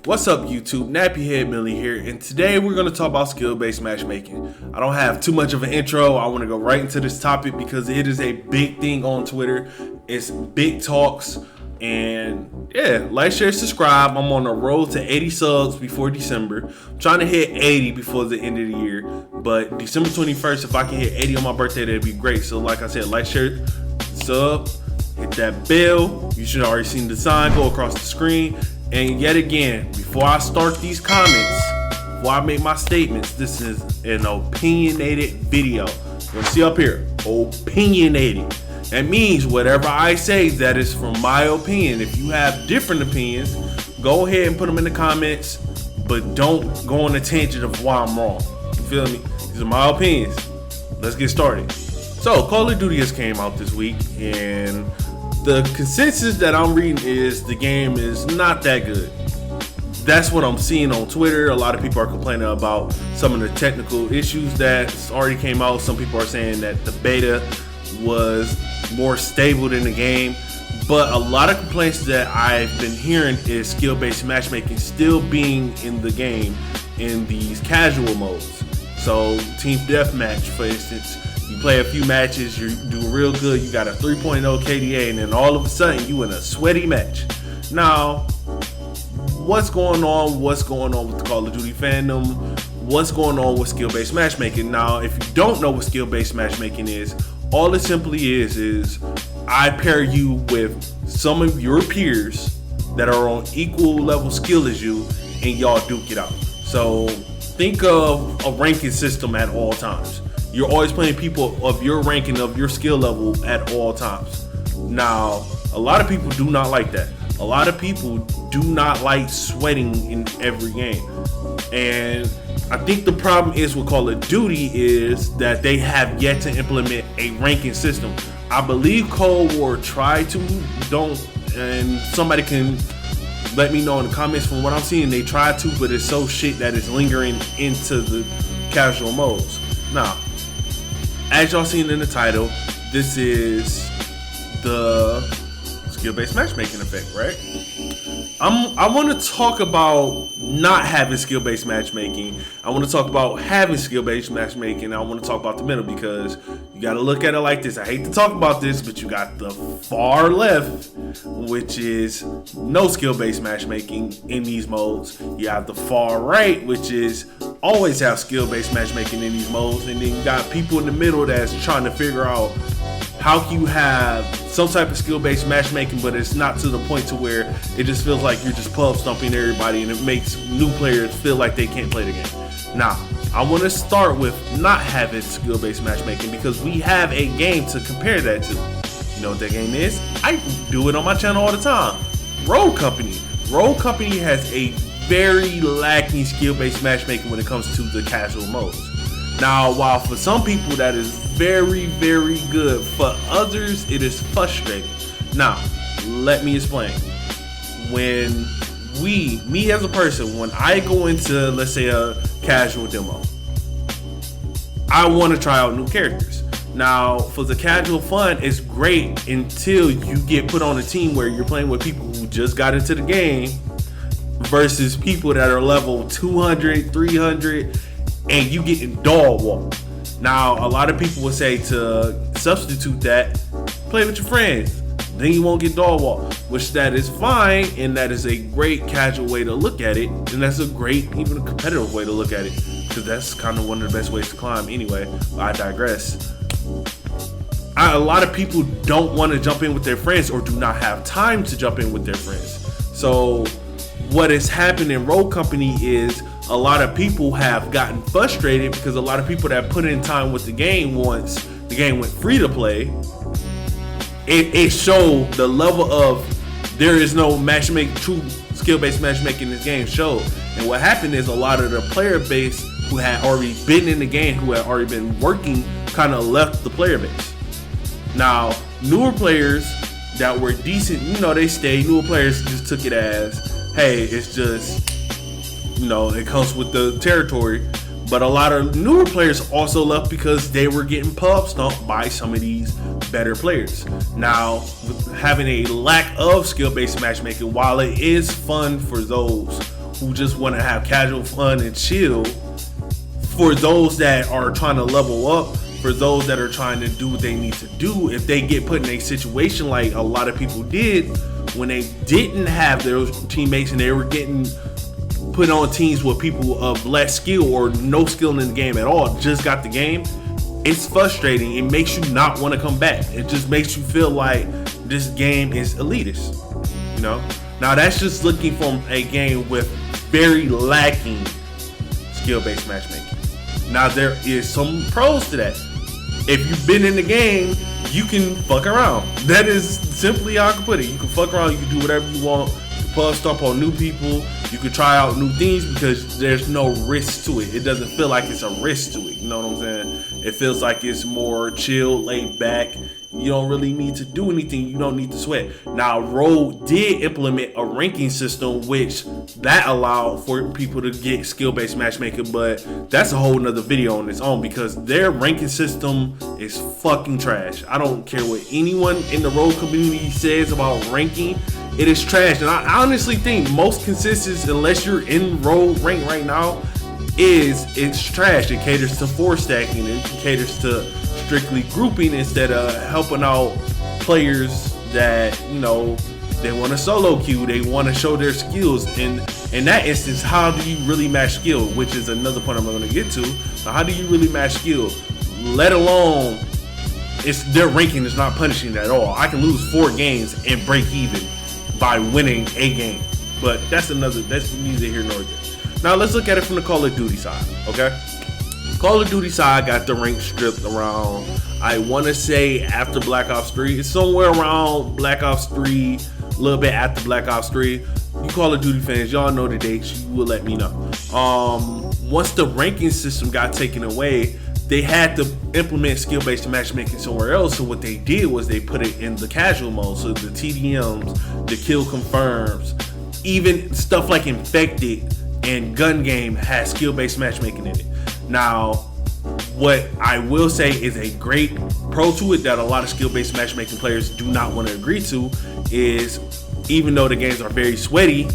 What's up YouTube, Nappyhead Millie here, and today we're going to talk about skill-based matchmaking. I don't have too much of an intro. I want to go right into this topic because it is a big thing on Twitter. It's big talks, and yeah, like, share, subscribe. I'm on the road to 80 subs before December. I'm trying to hit 80 before the end of the year, but December 21st, if I can hit 80 on my birthday, that'd be great. So like I said, like, share, sub, hit that bell. You should have already seen the sign go across the screen. And yet again, before I start these comments, before I make my statements, this is an opinionated video. You'll see up here, opinionated. That means whatever I say, that is from my opinion. If you have different opinions, go ahead and put them in the comments, but don't go on a tangent of why I'm wrong. You feel me? These are my opinions. Let's get started. So, Call of Duty has came out this week, and the consensus that I'm reading is the game is not that good. That's what I'm seeing on Twitter. A lot of people are complaining about some of the technical issues that already came out. Some people are saying that the beta was more stable than the game. But a lot of complaints that I've been hearing is skill-based matchmaking still being in the game in these casual modes. So Team Deathmatch, for instance, you play a few matches, you do real good, you got a 3.0 KDA, and then all of a sudden you in a sweaty match. Now, what's going on with the Call of Duty fandom? What's going on with skill-based matchmaking? Now, if you don't know what skill-based matchmaking is, all it simply is I pair you with some of your peers that are on equal level skill as you, and y'all duke it out. So think of a ranking system at all times. You're always playing people of your ranking, of your skill level at all times. Now, a lot of people do not like that. A lot of people do not like sweating in every game. And I think the problem is with Call of Duty is that they have yet to implement a ranking system. I believe Cold War tried to, and somebody can let me know in the comments. From what I'm seeing, they tried to, but it's so shit that it's lingering into the casual modes. Now, as y'all seen in the title, this is the skill-based matchmaking effect, right? I want to talk about not having skill-based matchmaking. I want to talk about having skill-based matchmaking. I want to talk about the middle, because you got to look at it like this. I hate to talk about this, but you got the far left, which is no skill-based matchmaking in these modes. You have the far right, which is always have skill-based matchmaking in these modes. And then you got people in the middle that's trying to figure out how can you have some type of skill-based matchmaking, but it's not to the point to where it just feels like you're just pub stomping everybody, and it makes new players feel like they can't play the game. Now, I want to start with not having skill-based matchmaking, because we have a game to compare that to. You know what that game is? I do it on my channel all the time. Rogue Company. Rogue Company has a very lacking skill-based matchmaking when it comes to the casual modes. Now, while for some people that is very, very good, for others it is frustrating. Now, let me explain. When me as a person, when I go into, let's say, a casual demo, I want to try out new characters. Now, for the casual fun, it's great until you get put on a team where you're playing with people who just got into the game versus people that are level 200, 300, and you getting dog walked. Now, a lot of people would say to substitute that, play with your friends, then you won't get dog walked, which that is fine, and that is a great casual way to look at it, and that's a great, even a competitive way to look at it, because that's kind of one of the best ways to climb anyway. I digress. A lot of people don't want to jump in with their friends, or do not have time to jump in with their friends. So what has happened in Rogue Company is a lot of people have gotten frustrated, because a lot of people that put in time with the game once the game went free to play, it showed the level of there is no matchmaking, true skill-based matchmaking in this game showed. And what happened is a lot of the player base who had already been in the game, who had already been working, kind of left the player base. Now, newer players that were decent, they stayed. Newer players just took it as, hey, it's just, it comes with the territory. But a lot of newer players also left because they were getting pub stomped by some of these better players. Now, having a lack of skill-based matchmaking, while it is fun for those who just want to have casual fun and chill, for those that are trying to level up, for those that are trying to do what they need to do, if they get put in a situation like a lot of people did when they didn't have their teammates and they were getting put on teams with people of less skill or no skill in the game at all, just got the game, it's frustrating. It makes you not want to come back. It just makes you feel like this game is elitist, you know? Now that's just looking from a game with very lacking skill-based matchmaking. Now there is some pros to that. If you've been in the game, you can fuck around. That is simply how I can put it. You can fuck around, you can do whatever you want. You can puff stomp on new people. You can try out new things because there's no risk to it. It doesn't feel like it's a risk to it. You know what I'm saying? It feels like it's more chill, laid back. You don't really need to do anything. You don't need to sweat. Now, Roll did implement a ranking system, which that allowed for people to get skill-based matchmaking, but that's a whole nother video on its own because their ranking system is fucking trash. I don't care what anyone in the Roll community says about ranking. It is trash. And I honestly think most consensus, unless you're in Roll rank right now, it's trash. It caters to 4-stacking. It caters to strictly grouping instead of helping out players that, you know, they want to solo queue, they want to show their skills. And in that instance, how do you really match skill? Which is another point I'm going to get to. So how do you really match skill? Let alone, their ranking is not punishing at all. I can lose 4 games and break even by winning a game. But that's neither here nor there. Now let's look at it from the Call of Duty side, okay? Call of Duty side got the rank stripped around, I want to say after Black Ops 3. It's somewhere around Black Ops 3, a little bit after Black Ops 3. You Call of Duty fans, y'all know the dates, you will let me know. Once the ranking system got taken away, they had to implement skill-based matchmaking somewhere else. So what they did was they put it in the casual mode. So the TDMs, the kill confirms, even stuff like Infected and Gun Game has skill-based matchmaking in it. Now, what I will say is a great pro to it that a lot of skill-based matchmaking players do not want to agree to is, even though the games are very sweaty,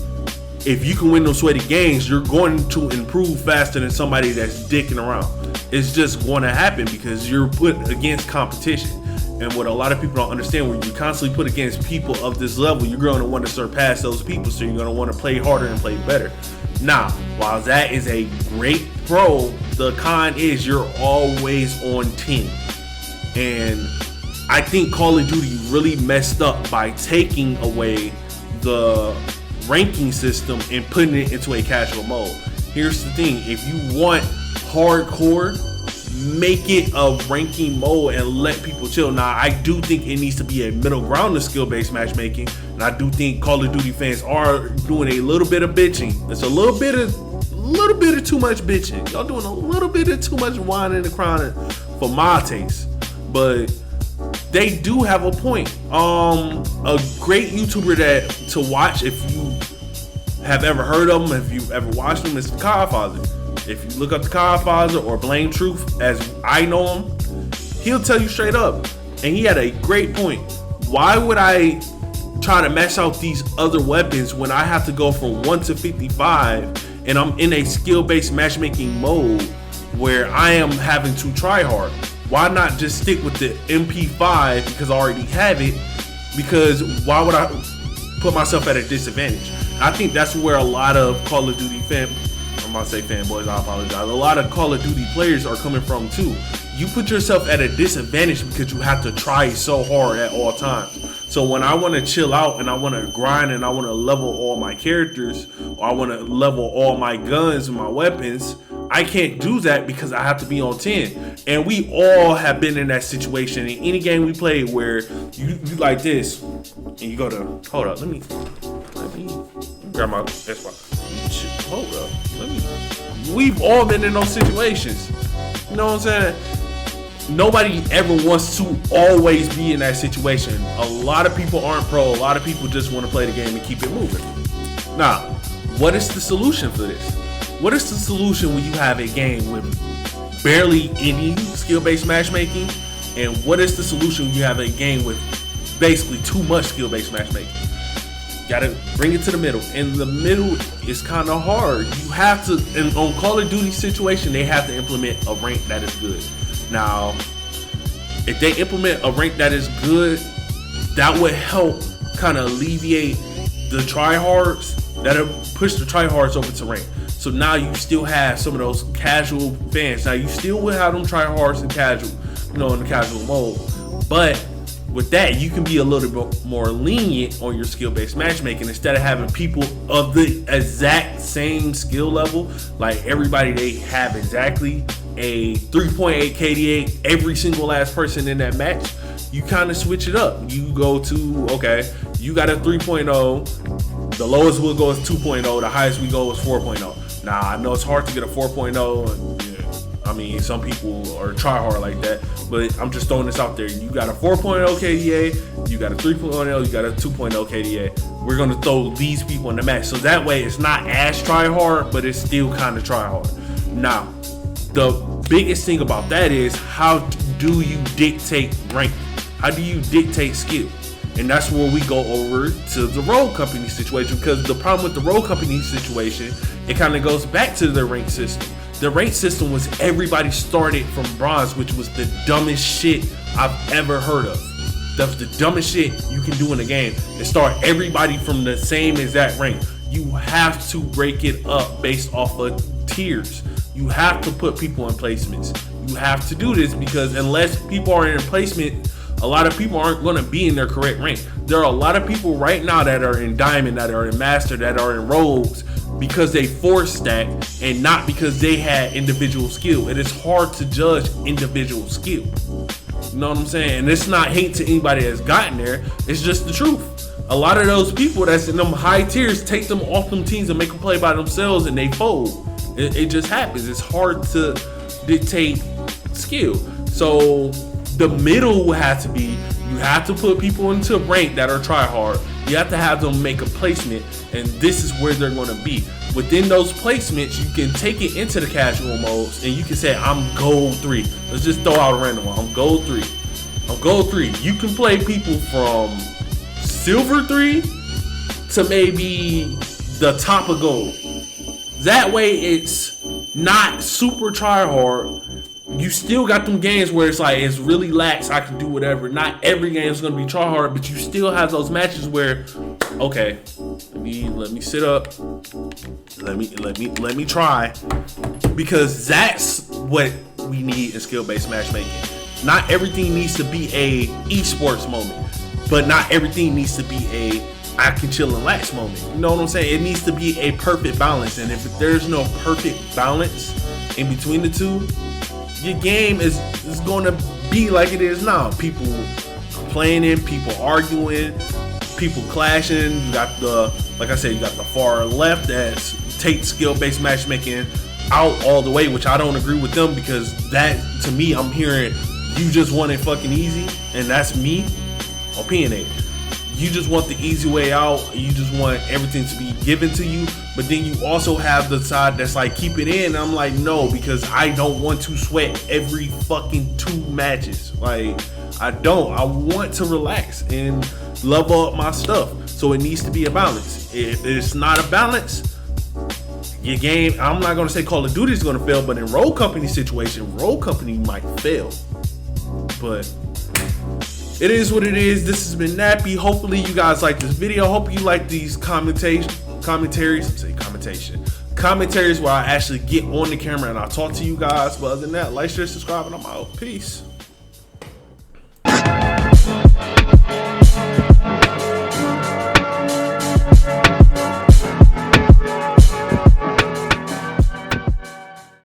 if you can win those sweaty games, you're going to improve faster than somebody that's dicking around. It's just going to happen because you're put against competition. And what a lot of people don't understand, when you constantly put against people of this level, you're going to want to surpass those people, so you're going to want to play harder and play better. Now, while that is a great pro, the con is you're always on 10. And I think Call of Duty really messed up by taking away the ranking system and putting it into a casual mode. Here's the thing, if you want hardcore, make it a ranking mode and let people chill. Now, I do think it needs to be a middle ground to skill-based matchmaking, and I do think Call of Duty fans are doing a little bit of bitching. It's a little bit of too much bitching. Y'all doing a little bit of too much whining and crying for my taste, but they do have a point. A great YouTuber that to watch, if you have ever heard of him, if you've ever watched him, is the Codfather. If you look up the Codfather or Blame Truth, as I know him, he'll tell you straight up. And he had a great point. Why would I try to max out these other weapons when I have to go from 1 to 55 and I'm in a skill-based matchmaking mode where I am having to try hard? Why not just stick with the MP5 because I already have it? Because why would I put myself at a disadvantage? I think that's where a lot of Call of Duty I'm about to say fanboys, I apologize. A lot of Call of Duty players are coming from too. You put yourself at a disadvantage because you have to try so hard at all times. So when I want to chill out and I want to grind and I want to level all my characters, or I want to level all my guns and my weapons, I can't do that because I have to be on 10. And we all have been in that situation in any game we play where you like this and you go to, hold up, let me grab my Xbox. Hold up, we've all been in those situations. You know what I'm saying? Nobody ever wants to always be in that situation. A lot of people aren't pro. A lot of people just want to play the game and keep it moving. Now, what is the solution for this? What is the solution when you have a game with barely any skill-based matchmaking? And what is the solution when you have a game with basically too much skill-based matchmaking? gotta bring it to the middle. And the middle is kind of hard. You have to, and on Call of Duty situation, they have to implement a rank that is good. Now, if they implement a rank that is good, that would help kind of alleviate the tryhards, that'll push the tryhards over to rank. So now you still have some of those casual fans. Now you still will have them tryhards and casual, in the casual mode. But with that, you can be a little bit more lenient on your skill-based matchmaking instead of having people of the exact same skill level. Like everybody, they have exactly a 3.8 KDA, every single last person in that match. You kind of switch it up. You go to, okay, you got a 3.0, the lowest we'll go is 2.0, the highest we go is 4.0. Now, I know it's hard to get a 4.0, and I mean, some people are try hard like that, but I'm just throwing this out there. You got a 4.0 KDA, you got a 3.0, you got a 2.0 KDA. We're gonna throw these people in the match, so that way it's not as try hard, but it's still kind of try hard. Now, the biggest thing about that is, how do you dictate rank? How do you dictate skill? And that's where we go over to the road company situation, because the problem with the road company situation, it kind of goes back to the rank system. The rank system was everybody started from bronze, which was the dumbest shit I've ever heard of. That's the dumbest shit you can do in a game, and start everybody from the same exact rank. You have to break it up based off of tiers. You have to put people in placements. You have to do this, because unless people are in a placement, a lot of people aren't going to be in their correct rank. There are a lot of people right now that are in Diamond, that are in Master, that are in Rogues, because they force stack and not because they had individual skill. It is hard to judge individual skill. You know what I'm saying? And it's not hate to anybody that's gotten there. It's just the truth. A lot of those people that's in them high tiers, take them off them teams and make them play by themselves, and they fold. It just happens. It's hard to dictate skill. So the middle will have to be, you have to put people into a rank that are try hard. You have to have them make a placement, and this is where they're going to be. Within those placements, you can take it into the casual modes, and you can say, I'm gold 3. Let's just throw out a random one. I'm gold 3. I'm gold 3. You can play people from silver 3 to maybe the top of gold. That way it's not super try hard. You still got them games where it's like, it's really lax, I can do whatever. Not every game is gonna be try hard, but you still have those matches where, okay, let me sit up, let me try, because that's what we need in skill-based matchmaking. Not everything needs to be a esports moment, but not everything needs to be a I can chill and lax moment. You know what I'm saying? It needs to be a perfect balance, and if there's no perfect balance in between the two, your game is going to be like it is now. People complaining, people arguing, people clashing. You got the, like I said, you got the far left that takes skill-based matchmaking out all the way, which I don't agree with them, because that, to me, I'm hearing you just want it fucking easy, and that's me opinionating. You just want the easy way out. You just want everything to be given to you. But then you also have the side that's like, keep it in. And I'm like, no, because I don't want to sweat every fucking 2 matches. Like, I don't. I want to relax and level up my stuff. So it needs to be a balance. If it's not a balance, your game, I'm not going to say Call of Duty is going to fail, but in Road Company situation, Road Company might fail. But it is what it is. This has been Nappy. Hopefully you guys like this video. Hope you like these commentaries where I actually get on the camera and I talk to you guys. But other than that, like, share, subscribe, and I'm out. Peace.